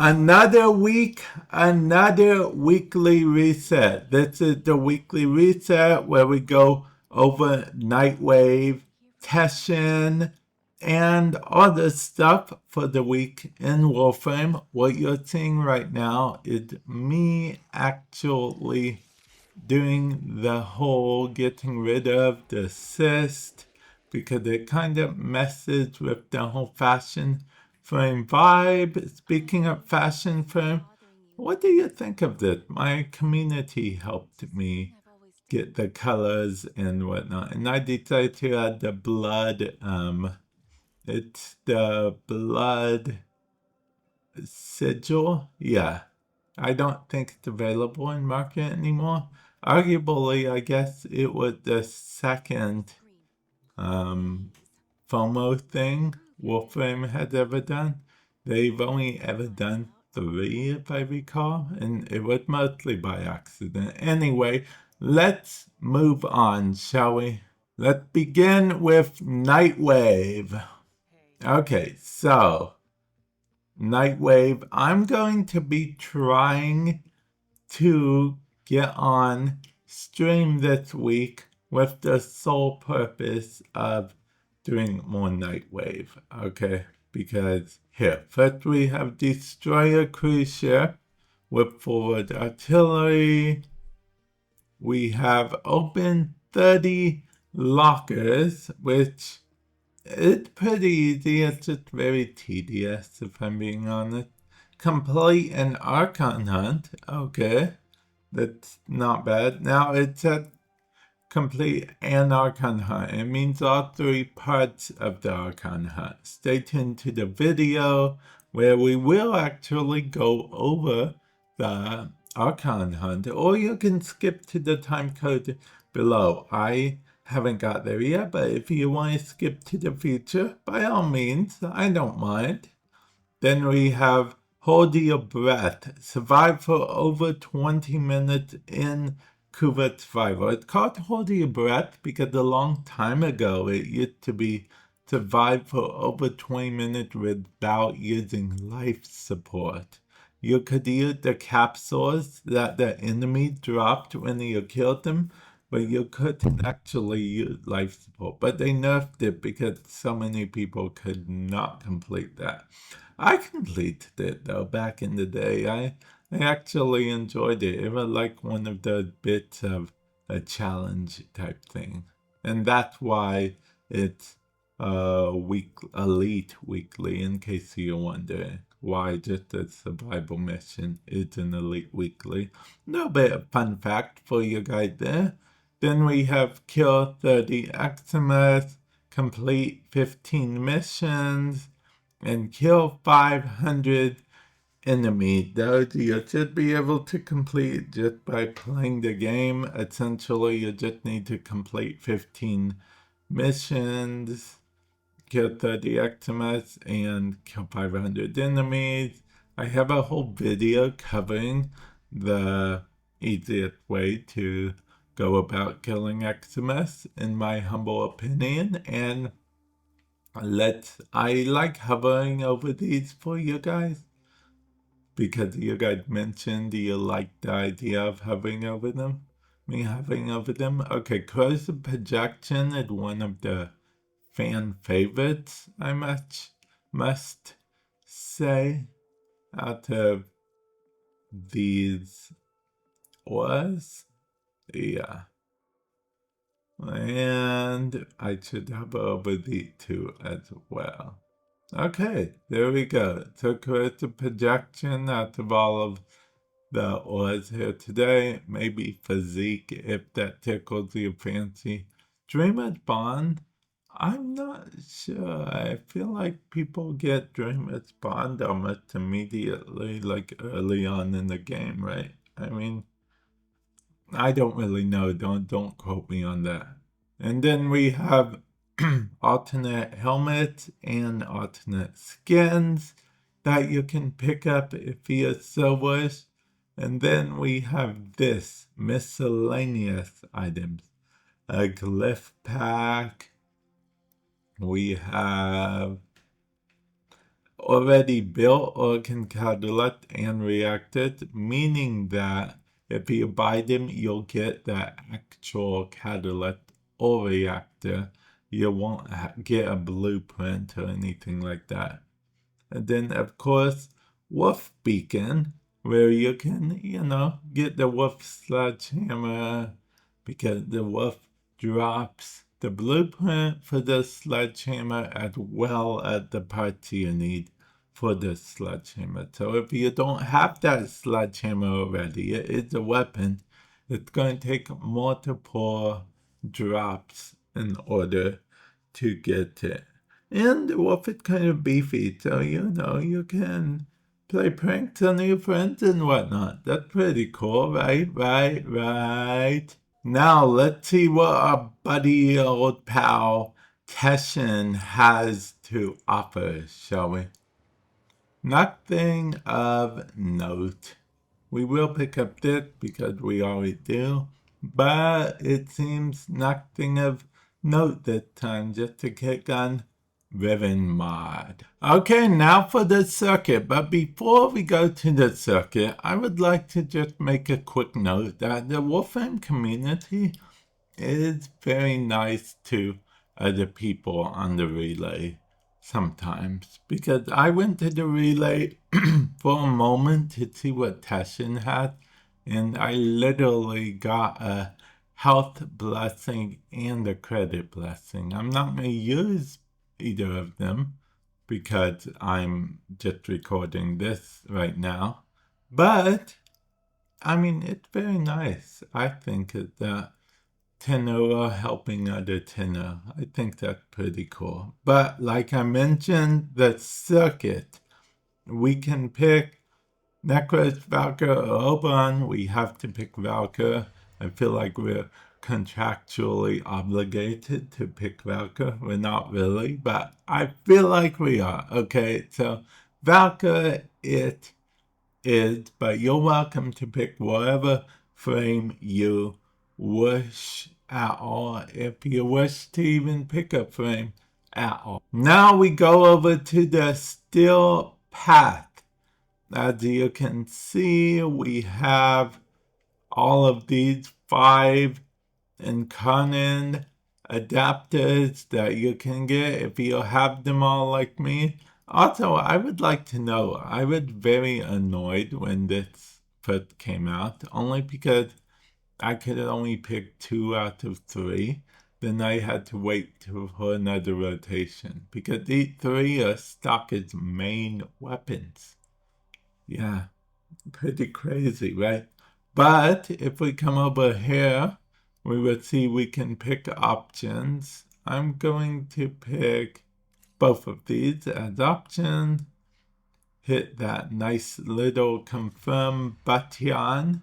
Another week, another weekly reset. This is the weekly reset where we go over Nightwave, Teshin, and all the stuff for the week in Warframe. What you're seeing right now is me actually doing the whole getting rid of the assist because it kind of messes with the whole fashion frame vibe. Speaking of fashion frame, what do you think of this? My community helped me get the colors and whatnot, and I decided to add the blood. It's the blood sigil. Yeah, I don't think it's available in market anymore. Arguably, I guess it was the second FOMO thing Warframe had ever done. They've only ever done 3, if I recall, and it was mostly by accident. Anyway, let's move on, shall we? Let's begin with Nightwave. Okay, so Nightwave, I'm going to be trying to get on stream this week with the sole purpose of doing more Nightwave, okay? Because here, first we have Destroyer Cruise Ship with forward artillery. We have open 30 lockers, which is pretty easy. It's just very tedious, if I'm being honest. Complete an Archon Hunt. Okay, that's not bad. Now it said complete an Archon Hunt. It means all 3 parts of the Archon Hunt. Stay tuned to the video where we will actually go over the Archon Hunt, or you can skip to the time code below. I haven't got there yet, but if you want to skip to the future, by all means, I don't mind. Then we have Hold Your Breath. Survive for over 20 minutes in Cuvette Survival. It's called Hold Your Breath because a long time ago it used to be survive for over 20 minutes without using life support. You could use the capsules that the enemy dropped when you killed them, but you couldn't actually use life support. But they nerfed it because so many people could not complete that. I completed it though back in the day. I actually enjoyed it. It was like one of the bits of a challenge type thing. And that's why it's elite weekly, in case you're wondering why just a survival mission is an elite weekly. No bit of fun fact for you guys there. Then we have kill 30 Eximus, complete 15 missions, and kill 500 enemies. Those you should be able to complete just by playing the game. Essentially, you just need to complete 15 missions, kill 30 Eximus, and kill 500 enemies. I have a whole video covering the easiest way to go about killing Eximus, in my humble opinion, and I like hovering over these for you guys because you guys mentioned you like the idea of hovering over them. Me hovering over them. Okay, Close Projection is one of the fan favorites, I must say, out of these was. Yeah. And I should hover over the 2 as well. Okay, there we go. So create a projection out of all of the ores here today. Maybe physique, if that tickles your fancy. Dreamer's Bond, I'm not sure. I feel like people get Dreamer's Bond almost immediately, like early on in the game, right? I mean, I don't really know. Don't quote me on that. And then we have alternate helmets and alternate skins that you can pick up if you so wish. And then we have this miscellaneous items. A glyph pack. We have already built or can catalyst and react it, meaning that if you buy them, you'll get the actual catalyst or reactor. You won't get a blueprint or anything like that. And then, of course, Wolf Beacon, where you can, get the Wolf Sledgehammer, because the Wolf drops the blueprint for the Sledgehammer as well as the parts you need for the Sledgehammer. So if you don't have that Sledgehammer already, it is a weapon. It's going to take multiple drops in order to get it. And the wolf is kind of beefy, so you can play pranks on your friends and whatnot. That's pretty cool, right? Now let's see what our buddy old pal Teshin has to offer, shall we? Nothing of note. We will pick up this because we always do, but it seems nothing of note this time, just to kick on Riven Mod. Okay, now for the circuit, but before we go to the circuit, I would like to just make a quick note that the Warframe community is very nice to other people on the relay sometimes, because I went to the relay for a moment to see what Teshin had, and I literally got a health blessing and a credit blessing. I'm not going to use either of them because I'm just recording this right now, but I mean, it's very nice. I think that tenor helping other tenor. I think that's pretty cool. But like I mentioned, the circuit, we can pick Necros, Valkyr, or Oberon. We have to pick Valkyr. I feel like we're contractually obligated to pick Valkyr. We're not really, but I feel like we are. Okay, so Valkyr it is, but you're welcome to pick whatever frame you wish at all, if you wish to even pick a frame at all. Now we go over to the steel path. As you can see, we have all of these 5 Incarnon adapters that you can get if you have them all like me. Also, I would like to know, I was very annoyed when this first came out, only because I could only pick 2 out of 3. Then I had to wait for another rotation, because these 3 are stock as main weapons. Yeah, pretty crazy, right? But if we come over here, we will see we can pick options. I'm going to pick both of these as options. Hit that nice little confirm button,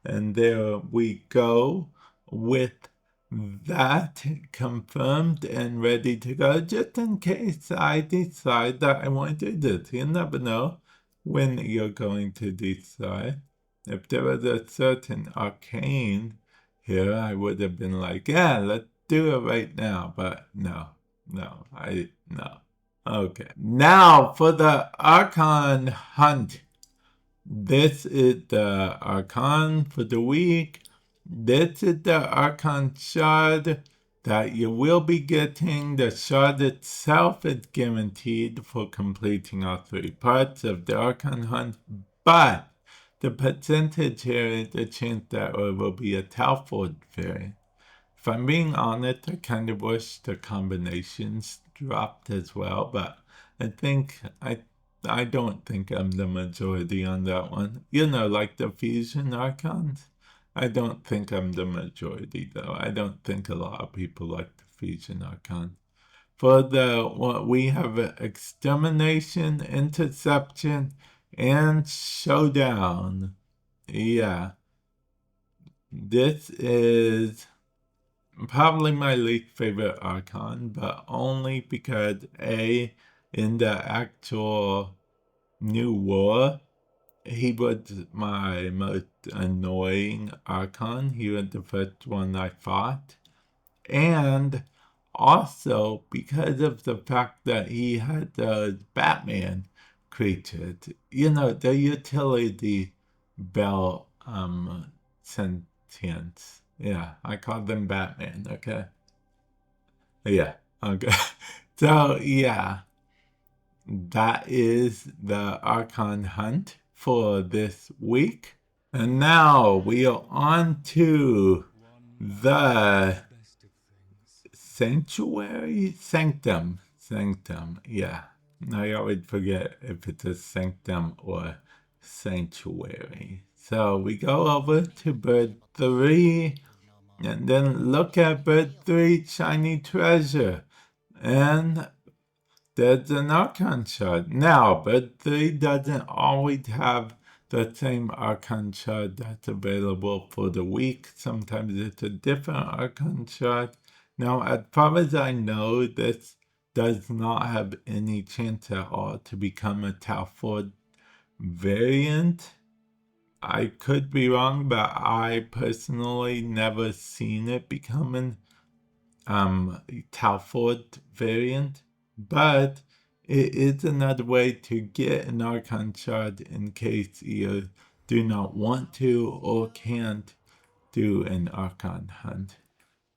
and there we go with that confirmed and ready to go, just in case I decide that I want to do this. You never know when you're going to decide. If there was a certain arcane here, I would have been like, yeah, let's do it right now. But no. Okay. Now for the Archon Hunt. This is the Archon for the week. This is the Archon Shard that you will be getting. The shard itself is guaranteed for completing all 3 parts of the Archon Hunt, but the percentage here is the chance that it will be a Talford variant. If I'm being honest, I kind of wish the combinations dropped as well, but I don't think I'm the majority on that one. Like the Fusion Archons. I don't think I'm the majority, though. I don't think a lot of people like the Fusion Archon. For we have Extermination, Interception, and Showdown. Yeah. This is probably my least favorite Archon, but only because in the actual New War, he was my most annoying Archon. He was the first one I fought. And also because of the fact that he had Batman, creatures. You know, the utility belt sentience. Yeah, I call them Batman, okay? Yeah, okay. So, yeah, that is the Archon Hunt for this week. And now we are on to the Sanctuary? Sanctum. Yeah. I always forget if it's a sanctum or sanctuary. So we go over to bird 3 and then look at bird 3, shiny treasure. And there's an Archon shard. Now, bird 3 doesn't always have the same Archon shard that's available for the week. Sometimes it's a different Archon shard. Now, as far as I know, this does not have any chance at all to become a Talford variant. I could be wrong, but I personally never seen it become an Talford variant. But it is another way to get an Archon shard in case you do not want to or can't do an Archon hunt.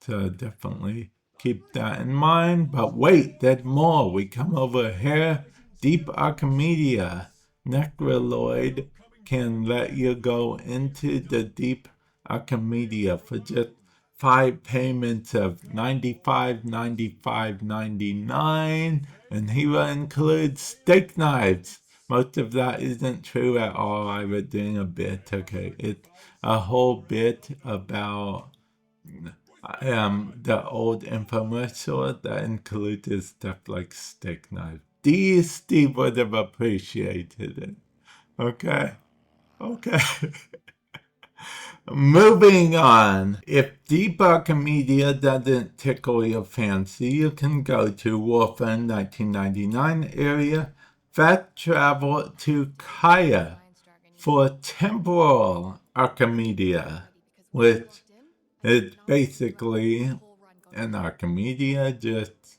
So definitely keep that in mind. But wait, there's more. We come over here. Deep Archimedea. Necroloid can let you go into the Deep Archimedea for just 5 payments of 95, 95, 99. And he will include steak knives. Most of that isn't true at all. I was doing a bit. Okay, it's a whole bit about the old infomercial that included stuff like steak knife. Steve would have appreciated it. Okay. Moving on. If Deep Archimedea doesn't tickle your fancy, you can go to Warframe 1999 area, fast travel to Kaya for Temporal Archimedea, which is basically an Archimedea, just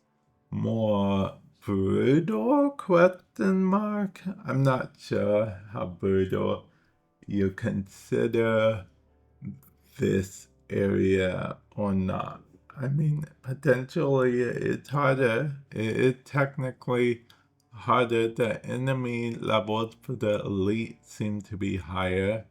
more brutal, question mark? I'm not sure how brutal you consider this area or not. I mean, potentially it's harder. It is technically harder. The enemy levels for the elite seem to be higher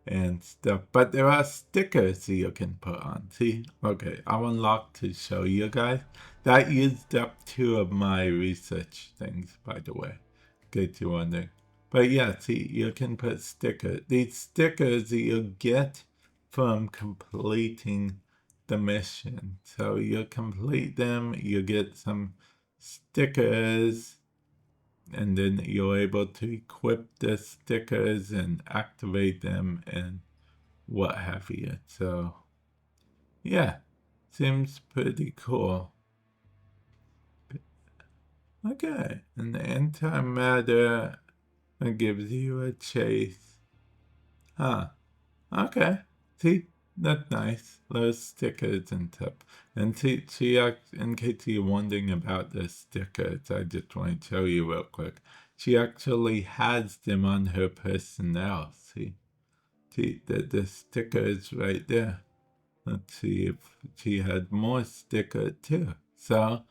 and stuff. But there are stickers you can put on. See? Okay, I'll unlock to show you guys. That used up 2 of my research things, by the way. In case you're wondering. But yeah, see, you can put stickers. These stickers you get from completing the mission. So you complete them, you get some stickers, and then you're able to equip the stickers and activate them and what have you. So yeah, seems pretty cool. Okay, and the antimatter gives you a chase. Huh. Okay. See, that's nice. Those stickers and stuff. And see, in case you're wondering about the stickers, I just want to show you real quick. She actually has them on her personnel. See, the stickers right there. Let's see if she had more stickers too. So,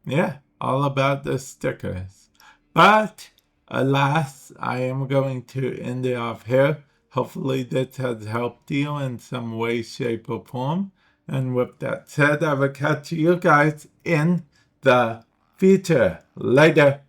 yeah, all about the stickers. But, alas, I am going to end it off here. Hopefully this has helped you in some way, shape, or form. And with that said, I will catch you guys in the future. Later.